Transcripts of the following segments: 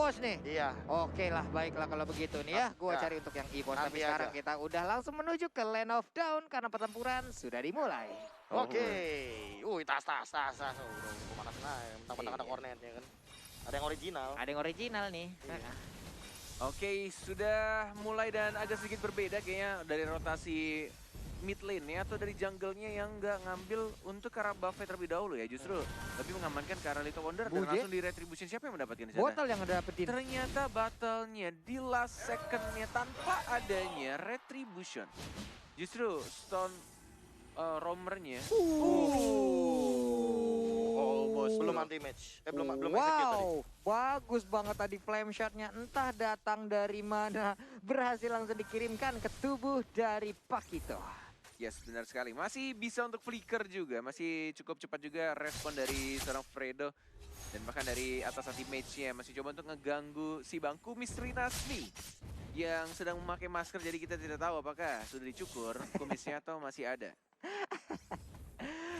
EVOS nih? Iya. Oke lah, baiklah kalau begitu nih ya. Gua cari untuk yang EVOS. Tapi Nanti sekarang aja. kita udah langsung menuju ke Land of Dawn karena pertempuran sudah dimulai. Oke. Tas. Udah pemanasan aja. Mentang-mentang ada Iya. Cornet ya kan. Ada yang original. Ada yang original nih. Iya. Oke, sudah mulai dan agak sedikit berbeda kayaknya dari rotasi mid lane ya atau dari jungle-nya yang nggak ngambil untuk ke arah buffet terlebih dahulu ya, justru lebih mengamankan ke arah Little Wonder dan Buje. langsung di retribution. Siapa yang mendapatkan di sana? Botol yang ngedapetin. Ternyata battle-nya di last second-nya tanpa adanya retribution. Justru stone roamer-nya. Almost Belum bro. anti match. Belum execute tadi. Wow, bagus banget tadi flame shot-nya. Entah datang dari mana, berhasil langsung dikirimkan ke tubuh dari Pakito. Yes, benar sekali. Masih bisa untuk flicker juga. Masih cukup cepat juga respon dari seorang Fredo. Dan bahkan dari atas anti-mage-nya masih coba untuk ngeganggu si bangku Misteri Nasmi. Yang sedang memakai masker, jadi kita tidak tahu apakah sudah dicukur kumisnya atau masih ada.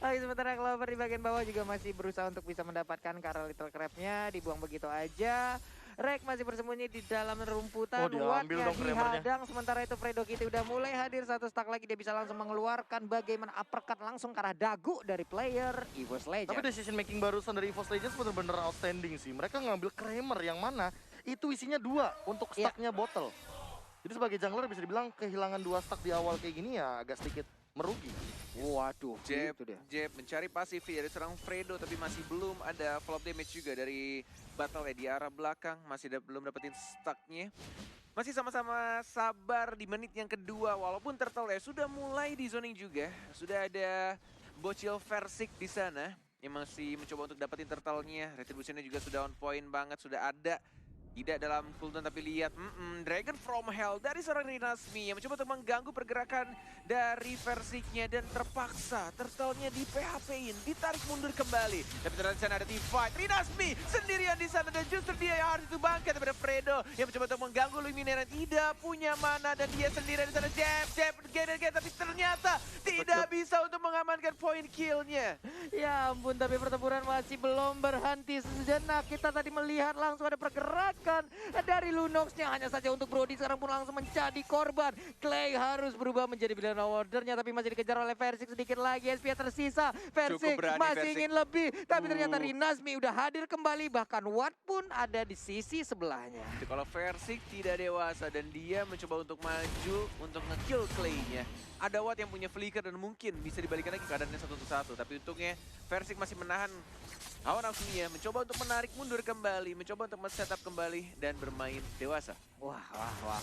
Oke, sementara Clover di bagian bawah juga masih berusaha untuk bisa mendapatkan karena Little Crab-nya dibuang begitu aja. Rek masih bersembunyi di dalam rumputan, Oh, diambil Wattnya dong Kramernya. dihadang. Sementara itu Fredo Kitty udah mulai hadir, satu stack lagi dia bisa langsung mengeluarkan bagaimana uppercut langsung ke arah dagu dari player EVOS Tapi Legends. decision making barusan dari EVOS Legends bener-bener outstanding sih. Mereka ngambil Kramer yang mana itu isinya 2 untuk Iya. stacknya bottle. Jadi sebagai jungler bisa dibilang kehilangan 2 stack di awal kayak gini ya agak sedikit merugi. Waduh, Jeb, itu dia. Jeb mencari pasif dari seorang Fredo, tapi masih belum ada follow damage juga dari battle di arah belakang. Masih belum dapetin stucknya. Masih sama-sama sabar di menit yang kedua, walaupun Turtle sudah mulai di zoning juga. Sudah ada bocil Versik di sana yang masih mencoba untuk dapetin Turtle-nya. Retribution-nya juga sudah on point banget, sudah ada. Tidak dalam cooldown tapi lihat Dragon from Hell dari seorang Rinasmi yang mencoba untuk mengganggu pergerakan dari Versiknya dan terpaksa Turtle-nya di PHP-in, ditarik mundur kembali. Tapi ternyata di sana ada teamfight, Rinasmi sendirian di sana dan justru dia yang harus itu bangkit daripada Fredo yang mencoba untuk mengganggu Luminaire yang tidak punya mana dan dia sendirian di sana. Jeb, tapi ternyata tidak bisa untuk mengamankan point kill-nya. Ya ampun, tapi pertempuran masih belum berhenti sejenak. Kita tadi melihat langsung ada pergerakan dari Lunox-nya, hanya saja untuk Brody sekarang pun langsung menjadi korban. Clay harus berubah menjadi pilihan ordernya, tapi masih dikejar oleh Versik sedikit lagi. SP tersisa, Versik berani masih Versik. ingin lebih, tapi ternyata Rinasmi udah hadir kembali. Bahkan Watt pun ada di sisi sebelahnya. Kalau Versik tidak dewasa dan dia mencoba untuk maju untuk nge-kill Clay-nya. Ada Watt yang punya flicker dan mungkin bisa dibalikan lagi keadaannya 1-1. Tapi untungnya Versik masih menahan hawa nafsunya, mencoba untuk menarik mundur kembali, mencoba untuk men-setup kembali dan bermain dewasa. Wah.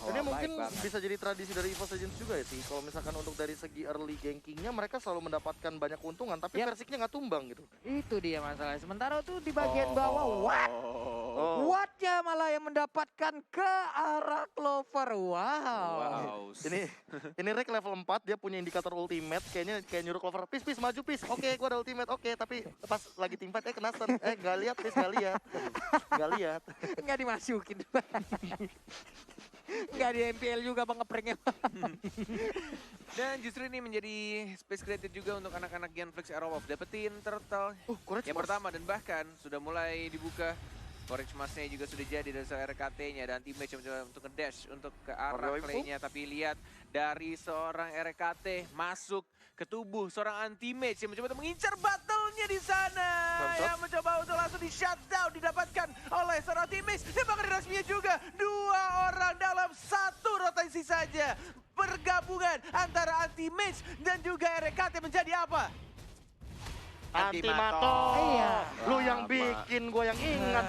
Ini baik mungkin banget. bisa jadi tradisi dari EVOS Legends juga ya sih. Kalau misalkan untuk dari segi early gankingnya mereka selalu mendapatkan banyak keuntungan, tapi Yap. Versiknya nggak tumbang gitu. Itu dia masalahnya. Sementara tuh di bagian bawah, Wattnya malah yang mendapatkan ke arah Clover. Wow. Ini Rek level 4, dia punya indikator ultimate, kayaknya kayak nyuruh Clover, "Pis, maju Pis." Oke, gua ada ultimate. Oke, tapi pas lagi teamfight kena stun. Nggak lihat Pis, nggak lihat. Nggak lihat. Nggak dimasukin. Nggak di MPL juga bang ngepranknya. Dan justru ini menjadi space created juga untuk anak-anak Genflix Arrow of dapetin Turtle Courage yang Mars. pertama dan bahkan sudah mulai dibuka. Courage Mask-nya juga sudah jadi dari seorang RKT-nya dan teammate yang mencoba untuk nge-dash untuk ke arah Oke, Clay-nya. Tapi lihat dari seorang RKT masuk ke tubuh seorang anti-mage yang mencoba untuk mengincar battle-nya di sana. Mantap. Yang mencoba untuk langsung di-shutdown didapatkan oleh seorang teammate. Dan bahkan Rinasmi juga 2 orang dalam 1 rotasi saja. Pergabungan antara anti-mage dan juga RKT menjadi apa? Antimato. Iya. Lu yang bikin, gua yang ingat.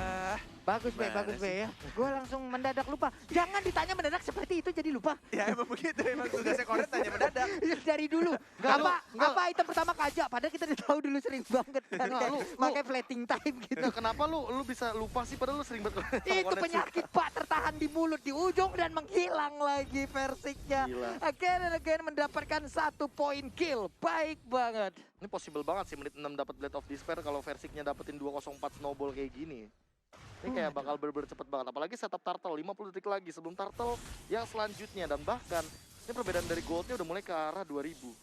Bagus Be, Gimana bagus sih? Be ya. Gue langsung mendadak lupa. Jangan ditanya mendadak seperti itu jadi lupa. Ya emang begitu, emang tugasnya Koret tanya mendadak. Dari dulu. Enggak. Apa item pertama Kaja? Padahal kita udah tahu dulu sering banget kan. Enggak, lu- Makanya flatting time gitu. Nggak, kenapa lu bisa lupa sih padahal lu sering banget sama Itu koneksi. penyakit Pak, tertahan di mulut, di ujung dan menghilang lagi Versiknya. Gila. Again and again mendapatkan 1 point kill. Baik banget. Ini possible banget sih menit 6 dapat Blade of Despair kalau Versiknya dapetin 204 snowball kayak gini. Ini kayak bakal bener-bener cepet banget. Apalagi setup Turtle 50 detik lagi sebelum Turtle yang selanjutnya. Dan bahkan ini perbedaan dari goldnya udah mulai ke arah 2000.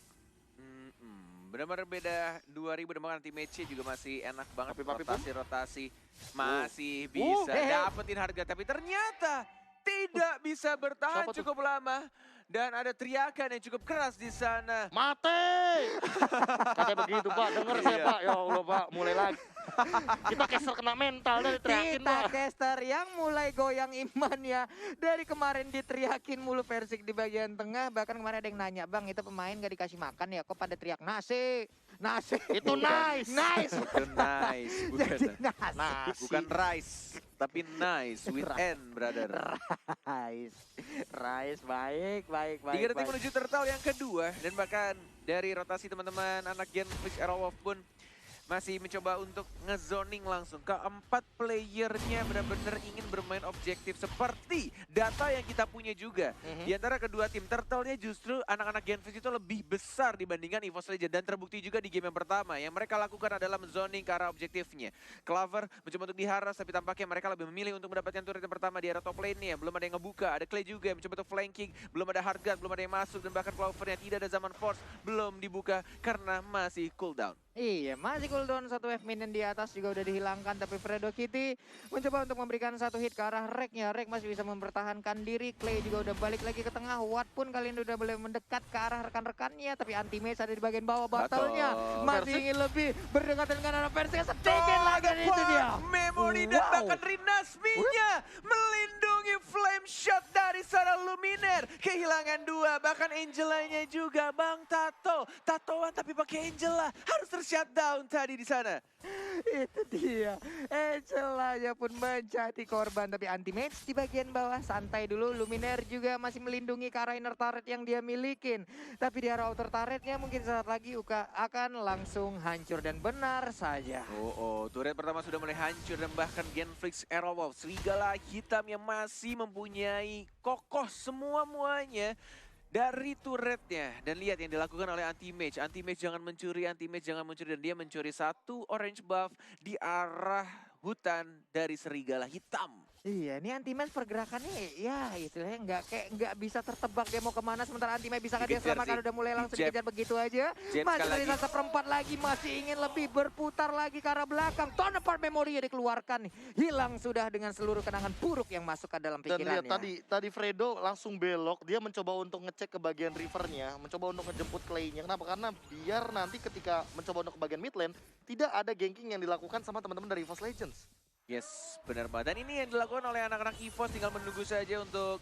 benar-benar beda 2000 dan bahkan anti-match juga masih enak banget. Papi, Rotasi-rotasi masih bisa dapetin harga, tapi ternyata tidak bisa bertahan Siapa tuh? cukup lama. Dan ada teriakan yang cukup keras di sana. Mate! Katanya begitu Pak, denger saya Iya. Pak. Ya Allah Pak, mulai lagi. Kita caster kena mental dari teriakin Kita Pak. caster yang mulai goyang imannya. Dari kemarin diteriakin mulu Persik di bagian tengah. Bahkan kemarin ada yang nanya, Bang itu pemain gak dikasih makan ya? Kok pada teriak nasi? Nasi. Itu nice. Nice. Itu nice, Jadi bukan, nasi. Nasi. bukan rice, tapi nice with N, brother. Rice. Rice, baik. 3 detik menuju turtle yang kedua, dan bahkan dari rotasi teman-teman anak Genflix Aerowolf pun masih mencoba untuk ngezoning langsung. Keempat playernya benar-benar ingin bermain objektif seperti data yang kita punya juga. Di antara kedua tim, turtle-nya justru anak-anak Genflix itu lebih besar dibandingkan EVOS Legends. Dan terbukti juga di game yang pertama. Yang mereka lakukan adalah menzoning ke arah objektifnya. Clover mencoba untuk diharas, tapi tampaknya mereka lebih memilih untuk mendapatkan turret yang pertama di area top lane-nya. Belum ada yang ngebuka, ada Clay juga yang mencoba untuk flanking. Belum ada Hargat, belum ada yang masuk. Dan bahkan Clover yang tidak ada Zaman Force belum dibuka karena masih cooldown. Iya, masih cooldown 1 wave minion di atas juga udah dihilangkan. Tapi Fredo Kitty mencoba untuk memberikan 1 hit ke arah Rek-nya. Rek masih bisa mempertahankan diri. Clay juga udah balik lagi ke tengah. Watt pun kali ini udah boleh mendekat ke arah rekan-rekannya. Tapi anti-mage ada di bagian bawah battle-nya. Masih ingin lebih berdekatan dengan arah versi sedikit lagi dan itu dia. Memory dan bahkan Rinasminya melindungi flame shot dari seorang Luminer. Kehilangan 2, bahkan Angela-nya juga Bang Tatoan tapi pakai Angela. Harus tershutdown tadi di sana. Itu dia. Angela-nya pun menjadi korban. Tapi anti-mage di bagian bawah santai dulu. Luminer juga masih melindungi ke arah inner turret yang dia milikin. Tapi di arah outer turretnya mungkin saat lagi Uka akan langsung hancur. Dan benar saja. Turret pertama sudah mulai hancur dan bahkan Genflix Aerowolf, serigala hitam yang masih mempunyai kokoh semuanya dari turretnya. Dan lihat yang dilakukan oleh anti-mage. Anti-mage jangan mencuri, dan dia mencuri 1 orange buff di arah hutan dari serigala hitam. Iya, ini anti-mage pergerakannya ya istilahnya nggak bisa tertebak dia mau kemana. Sementara anti-mage bisa dia Dikejar selamatkan sih. udah mulai langsung Jab. dikejar begitu aja. Jab Masih sekali dari lagi. seperempat lagi masih ingin lebih berputar lagi ke arah belakang. Turn apart memory dikeluarkan nih. Hilang sudah dengan seluruh kenangan buruk yang masuk ke dalam Dan pikirannya. lihat tadi Fredo langsung belok, dia mencoba untuk ngecek ke bagian rivernya, mencoba untuk ngejemput Clay-nya. Kenapa? Karena biar nanti ketika mencoba untuk ke bagian mid lane, tidak ada ganking yang dilakukan sama teman-teman dari EVOS Legends. Yes, benar banget. Dan ini yang dilakukan oleh anak-anak EVOS, tinggal menunggu saja untuk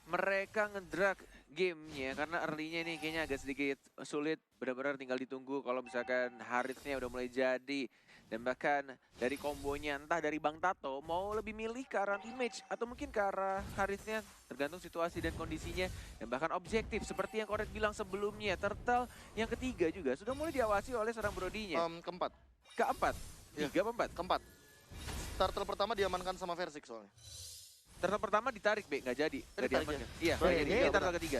mereka ngedrag gamenya. Karena early-nya ini kayaknya agak sedikit sulit. Benar-benar tinggal ditunggu kalau misalkan Harithnya udah mulai jadi. Dan bahkan dari kombonya entah dari Bang Tato mau lebih milih ke arah anti-mage atau mungkin ke arah Harithnya, tergantung situasi dan kondisinya. Dan bahkan objektif seperti yang Koret bilang sebelumnya, Turtle yang ketiga juga sudah mulai diawasi oleh seorang Brodinya. Keempat. Keempat, Iya. 3 apa 4? Keempat. Turtle pertama diamankan sama Versik soalnya. Turtle pertama ditarik, Be, nggak jadi. Nggak Ditarik diamankan. ya? Iya, Oh, nggak iya, jadi. iya, Ini benar. Turtle ketiga.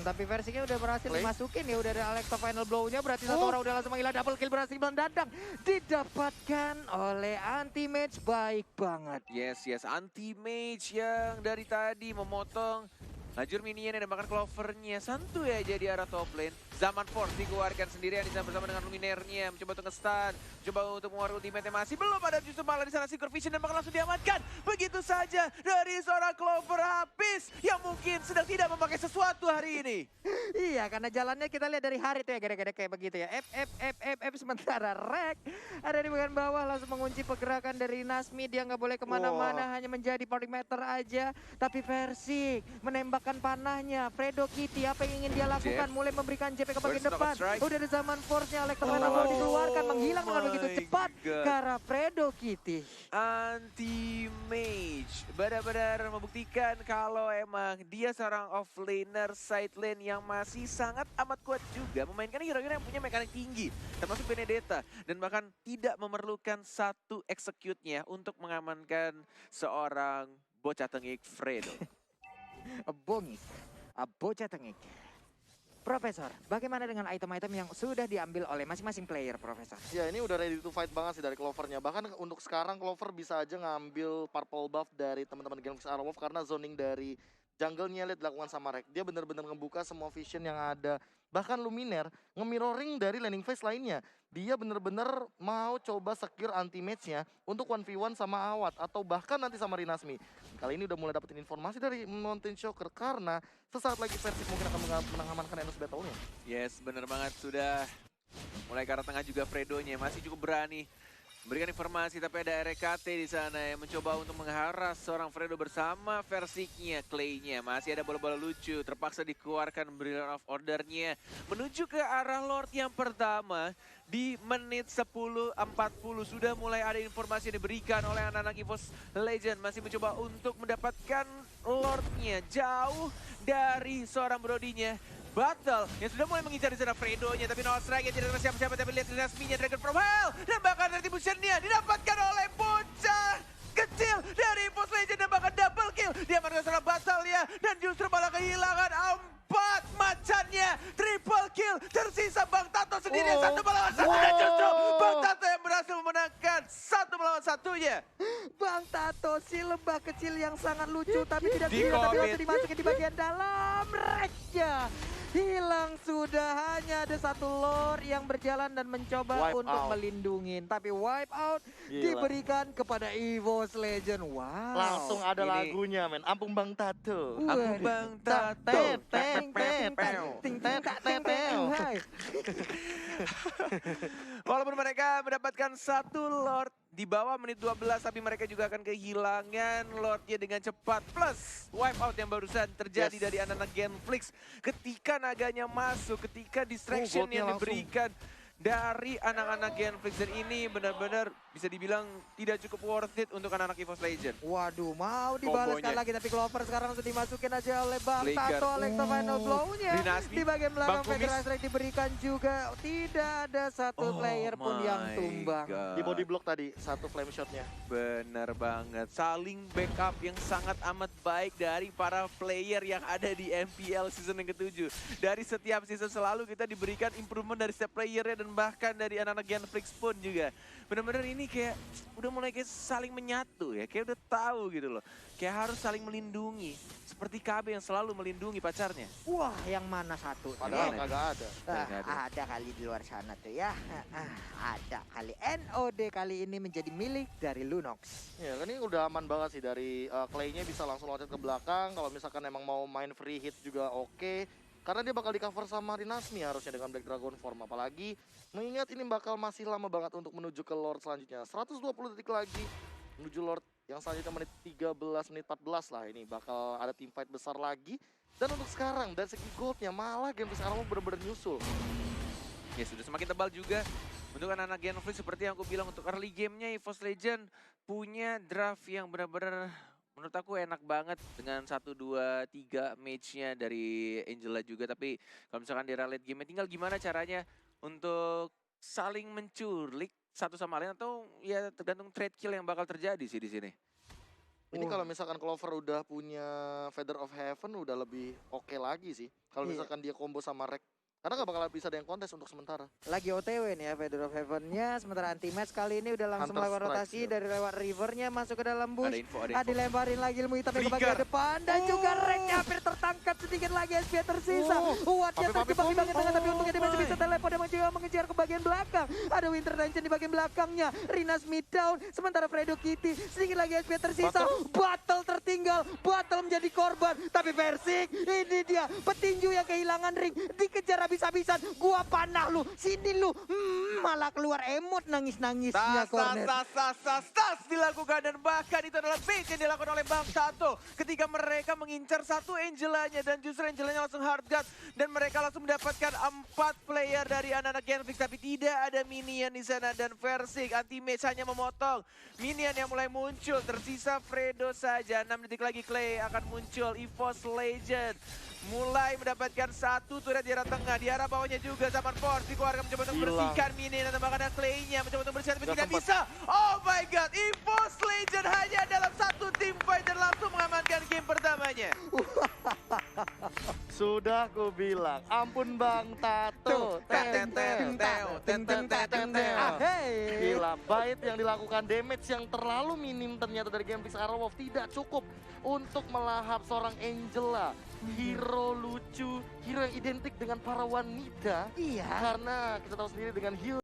Tapi versinya udah berhasil Clay. dimasukin ya, udah ada Alexa final blow-nya, berarti satu orang udah langsung menghilangkan double kill, berhasil mendadak didapatkan oleh anti-mage. Baik banget. Yes, anti-mage yang dari tadi memotong lajur minionnya dan bahkan clovernya. Santuy aja di arah top lane. Zaman Force dikeluarkan sendirian di sana bersama dengan Luminernya. Mencoba untuk nge-stun, mencoba untuk mengeluarkan ultimate-nya masih belum ada, justru malah di sana Secret Vision dan bahkan langsung diamankan. Begitu saja dari seorang Clover habis yang mungkin sedang tidak memakai sesuatu hari ini. Iya, karena jalannya kita lihat dari hari itu ya, gede-gede kayak begitu ya. F, sementara Rek ada di bagian bawah langsung mengunci pergerakan dari Nasmi. Dia nggak boleh kemana-mana, hanya menjadi perimeter aja. Tapi Versik menembakkan panahnya. Fredo Kitty, apa yang ingin dia lakukan? Mulai memberikan JP ke bagian Burst depan. knockout strike. Udah ada Zaman Force-nya, Alexa Final Blow dikeluarkan. Menghilang dengan begitu my cepat God. ke arah Fredo Kitty. Anti-mage benar-benar membuktikan kalau emang dia seorang offlaner side lane yang masih sangat amat kuat juga, memainkan hero-hero yang punya mekanik tinggi termasuk Benedetta, dan bahkan tidak memerlukan satu execute-nya untuk mengamankan seorang bocah tengik Fredo. Bongik, bocah tengik. Profesor, bagaimana dengan item-item yang sudah diambil oleh masing-masing player, Profesor? Ya ini udah ready to fight banget sih dari Clovernya. Bahkan untuk sekarang Clover bisa aja ngambil purple buff dari teman-teman Genflix Aerowolf karena zoning dari jungle-nya lihat dilakukan sama Rek. Dia benar-benar ngebuka semua vision yang ada. Bahkan Luminaire nge-mirroring dari landing phase lainnya. Dia benar-benar mau coba secure anti-match-nya untuk 1v1 sama Awat. Atau bahkan nanti sama Rinasmi. Kali ini udah mulai dapetin informasi dari Mountain Shocker. Karena sesaat lagi Persik mungkin akan mengamankan Enos Battle-nya. Yes, bener banget. Sudah mulai ke arah tengah juga Fredo-nya. Masih cukup berani memberikan informasi, tapi ada RKT di sana yang mencoba untuk mengharas seorang Fredo bersama Versiknya, Clay-nya. Masih ada bola-bola lucu, terpaksa dikeluarkan Brilliant of Order-nya. Menuju ke arah Lord yang pertama di menit 10.40. Sudah mulai ada informasi yang diberikan oleh anak-anak EVOS Legend. Masih mencoba untuk mendapatkan Lord-nya jauh dari seorang Brodinya. Battle yang sudah mulai mengincar di sana Fredo-nya, tapi no strike tidak ada siapa-siapa, tapi lihat Rinasmi-nya Dragon from Hell dan bahkan retribution-nya didapatkan oleh bocah kecil dari EVOS Legend dan bahkan double kill. Dia menang seorang Battle ya, dan justru malah kehilangan 4 macannya. Triple kill, tersisa Bang Tato sendiri 1 melawan 1 dan justru Bang Tato yang berhasil memenangkan 1 melawan 1-nya. Bang Tato si lebah kecil yang sangat lucu tapi tidak Di bisa, tapi commit. langsung dimasukin di bagian dalam. Reknya hilang sudah, hanya ada satu Lord yang berjalan dan mencoba Wipe untuk out. melindungi. Tapi wipe out Gila. diberikan kepada EVOS Legend. Wow. Langsung ada ini- lagunya men. Ampun Bang Tato. Ampun Bang Tato. Walaupun mereka mendapatkan 1 Lord di bawah menit 12, tapi mereka juga akan kehilangan Lordnya dengan cepat. Plus wipe out yang barusan terjadi Yes. dari anak-anak Genflix. Ketika naganya masuk, ketika distraction goldnya yang langsung. diberikan dari anak-anak Genflix. Dan ini benar-benar bisa dibilang tidak cukup worth it untuk anak-anak EVOS Legend. Waduh, mau dibalaskan Kombonya. lagi, tapi Clover sekarang langsung dimasukin aja oleh Bang Flicker. Tato. Alexa final blow-nya Rinasmi, di bagian belakang. Bang Kumis. Flicker Strike diberikan juga. Tidak ada satu player pun yang my tumbang. God. Di body block tadi, 1 flame shot-nya. Bener banget, saling backup yang sangat amat baik dari para player yang ada di MPL season yang ke-7. Dari setiap season selalu kita diberikan improvement dari setiap playernya dan bahkan dari anak-anak Genflix pun juga. Bener-bener ini kayak udah mulai kayak saling menyatu ya, kayak udah tahu gitu loh. Kayak harus saling melindungi, seperti KB yang selalu melindungi pacarnya. Wah, yang mana satu? Padahal Gimana? kagak ada. Nggak ada. Ada kali di luar sana tuh ya. Ada kali. NOD kali ini menjadi milik dari Lunox. Ya kan ini udah aman banget sih dari Clay-nya bisa langsung loncat ke belakang. Kalau misalkan emang mau main free hit juga oke. Karena dia bakal di cover sama Rinasmi harusnya dengan Black Dragon form. Apalagi mengingat ini bakal masih lama banget untuk menuju ke Lord selanjutnya. 120 detik lagi menuju Lord yang selanjutnya menit 13, menit 14 lah. Ini bakal ada team fight besar lagi. Dan untuk sekarang dari segi goldnya malah game sekarang bener-bener nyusul. Ya sudah semakin tebal juga untuk anak-anak Genflix. Seperti yang aku bilang, untuk early gamenya EVOS Legend punya draft yang benar-benar menurut aku enak banget dengan 1, 2, 3 match-nya dari Angela juga. Tapi kalau misalkan di late game tinggal gimana caranya untuk saling menculik satu sama lain, atau ya tergantung trade kill yang bakal terjadi sih di sini. Ini kalau misalkan Clover udah punya Feather of Heaven udah lebih oke lagi sih. Kalau Iya. misalkan dia combo sama Rek. Karena nggak bakal bisa ada yang kontes untuk sementara. Lagi OTW nih ya Feather of Heaven-nya. Sementara anti-match kali ini udah langsung Hunter melakukan Strike, rotasi ya. dari lewat rivernya masuk ke dalam bush. Ada info, ada info. Dilemparin lagi ilmu hitam ke Flicker. bagian depan. Dan juga Reknya hampir tertangkap, sedikit lagi SP tersisa. Wattnya Papi, terjebak di bagian tengah, tapi oh untungnya dia masih my. bisa teleport dan mencoba mengejar ke bagian belakang. Ada Winter Dungeon di bagian belakangnya. Rinasmi down, sementara Fredo Kitty sedikit lagi SP tersisa. Battle tertinggal, Battle menjadi korban. Tapi Persik, ini dia petinju yang kehilangan ring. Dikejar habis-habisan. Gua panah lu, sini lu. Malah keluar emot nangis-nangisnya Cornet. Tas dilakukan, dan bahkan itu adalah bait yang dilakukan oleh Bang Tato ketika mereka mengincar satu Angelanya, dan justru Angelanya langsung hard guard dan mereka langsung mendapatkan 4 player dari anak-anak Genflix, tapi tidak ada minion di sana. Dan Persik anti-match hanya memotong minion yang mulai muncul. Tersisa Fredo saja, 6 detik lagi Clay akan muncul. EVOS Legend mulai mendapatkan 1 turret di arah tengah, di arah bawahnya juga Zaman Force dikeluarkan mencoba untuk Hilang. bersihkan minion, dan bahkan ada Clay-nya mencoba untuk bersihkan, tapi Nggak tidak sempat. bisa. Oh my god, EVOS Legend hanya dalam 1 team fight dan langsung mengamankan game pertamanya. Sudah ku bilang, ampun Bang Tato. Gila, bait yang dilakukan, damage yang terlalu minim ternyata dari Gameplay Arrowwolf tidak cukup untuk melahap seorang Angela. Hero lucu, hero yang identik dengan para wanita. Iya. Karena kita tahu sendiri dengan heal